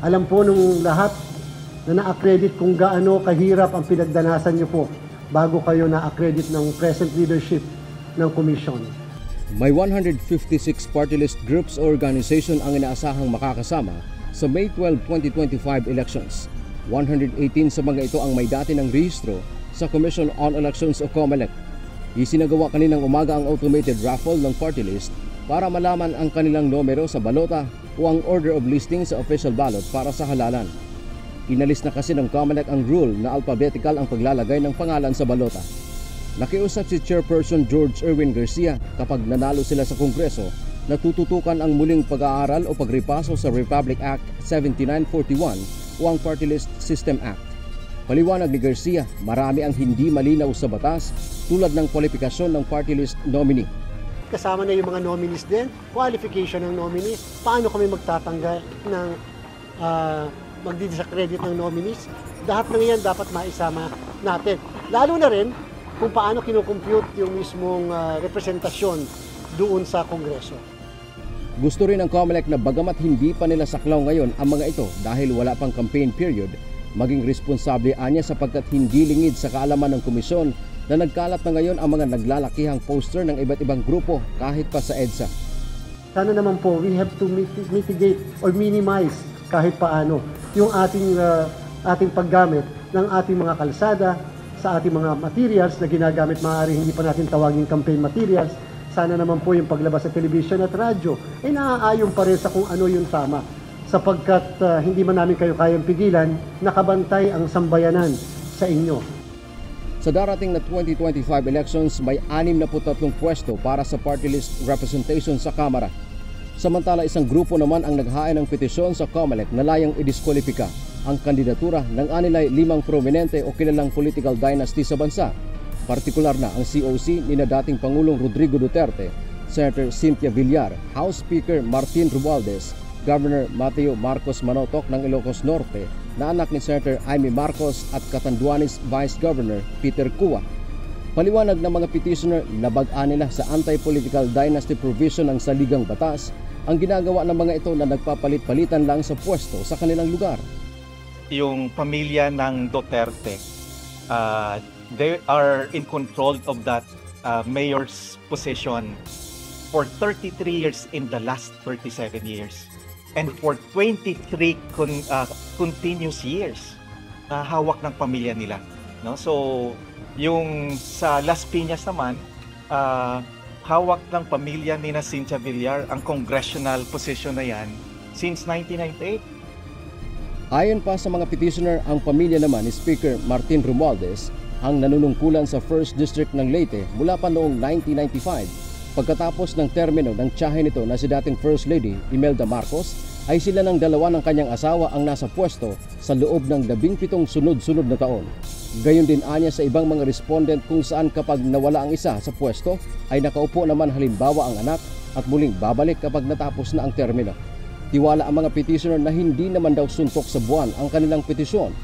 Alam po nung lahat na na-accredit kung gaano kahirap ang pinagdanasan niyo po bago kayo na-accredit ng present leadership ng komisyon. May 156 party list groups o organization ang inaasahang makakasama sa May 12, 2025 elections. 118 sa mga ito ang may dati ng rehistro sa Commission on Elections o COMELEC. Isinagawa kaninang umaga ang automated raffle ng party list para malaman ang kanilang numero sa balota o ang order of listing sa official ballot para sa halalan. Inalis na kasi ng COMELEC ang rule na alphabetical ang paglalagay ng pangalan sa balota. Nakiusap si Chairperson George Erwin Garcia kapag nanalo sila sa Kongreso na tututukan ang muling pag-aaral o pagripaso sa Republic Act 7941 o ang Party List System Act. Paliwanag ni Garcia, marami ang hindi malinaw sa batas tulad ng kwalifikasyon ng party list nominee. Kasama na yung mga nominees din, qualification ng nominees, paano kami magtatanggal ng magdi-discredit ng nominees. Lahat ng yan dapat maisama natin. Lalo na rin kung paano kinukompute yung mismong representasyon doon sa Kongreso. Gusto rin ng COMELEC na bagamat hindi pa nila saklaw ngayon ang mga ito dahil wala pang campaign period, maging responsable anya sapagkat hindi lingid sa kaalaman ng komisyon na nagkalat na ngayon ang mga naglalakihang poster ng iba't ibang grupo kahit pa sa EDSA. Sana naman po, we have to mitigate or minimize kahit paano yung ating paggamit ng ating mga kalsada, sa ating mga materials na ginagamit, maaari hindi pa natin tawagin campaign materials. Sana naman po yung paglabas sa television at radyo ay naaayon pa rin sa kung ano yung tama. Sapagkat hindi man namin kayo kayang pigilan, nakabantay ang sambayanan sa inyo. Sa darating na 2025 elections, may 63 pwesto para sa party list representation sa Kamara. Samantala, isang grupo naman ang naghain ng petisyon sa COMELEC na layang idiskwalipika ang kandidatura ng anilay 5 prominente o kilalang political dynasty sa bansa. Partikular na ang COC ni na dating Pangulong Rodrigo Duterte, Senator Cynthia Villar, House Speaker Martin Romualdez, Governor Mateo Marcos Manotoc ng Ilocos Norte na anak ni Senator Amy Marcos at Catanduanes Vice Governor Peter Cua. Paliwanag ng mga petitioner, labag-an nila sa anti-political dynasty provision ng saligang batas ang ginagawa ng mga ito na nagpapalit-palitan lang sa pwesto sa kanilang lugar. Yung pamilya ng Duterte, they are in control of that mayor's position for 33 years in the last 37 years. And for 23 continuous years, hawak ng pamilya nila. No? So, yung sa Las Piñas naman, hawak ng pamilya ni Cynthia Villar ang congressional position na yan since 1998. Ayon pa sa mga petitioner, ang pamilya naman ni Speaker Martin Romualdez ang nanunungkulan sa 1st District ng Leyte mula pa noong 1995. Pagkatapos ng termino ng tiyahe nito na si dating First Lady Imelda Marcos, ay sila ng dalawa ng kanyang asawa ang nasa pwesto sa loob ng 17 sunod-sunod na taon. Gayon din anya sa ibang mga respondent kung saan kapag nawala ang isa sa pwesto ay nakaupo naman halimbawa ang anak at muling babalik kapag natapos na ang termino. Tiwala ang mga petitioner na hindi naman daw suntok sa buwan ang kanilang petisyon.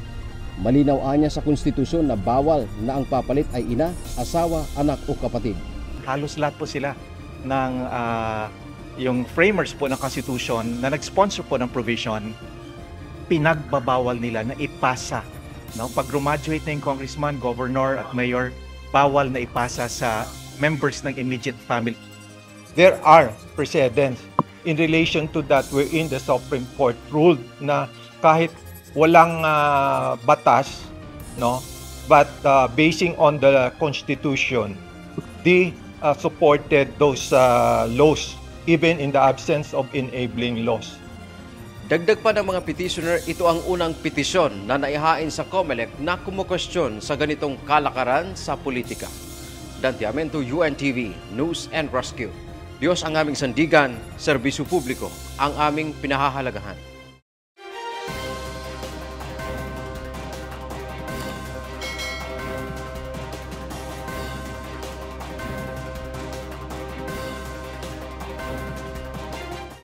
Malinaw anya sa konstitusyon na bawal na ang papalit ay ina, asawa, anak o kapatid. Halos lahat po sila ng yung framers po ng Constitution na nag-sponsor po ng provision, pinagbabawal nila na ipasa. No? Pag graduate na yung congressman, governor at mayor, bawal na ipasa sa members ng immediate family. There are precedents in relation to that wherein the Supreme Court ruled na kahit walang batas, no, but basing on the Constitution, they supported those laws even in the absence of enabling laws. Dagdag pa ng mga petitioner, ito ang unang petisyon na naihain sa COMELEC na kumukwestiyon sa ganitong kalakaran sa politika. Dante Amento, UNTV, News and Rescue. Diyos ang aming sandigan, serbisyo publiko ang aming pinahahalagahan.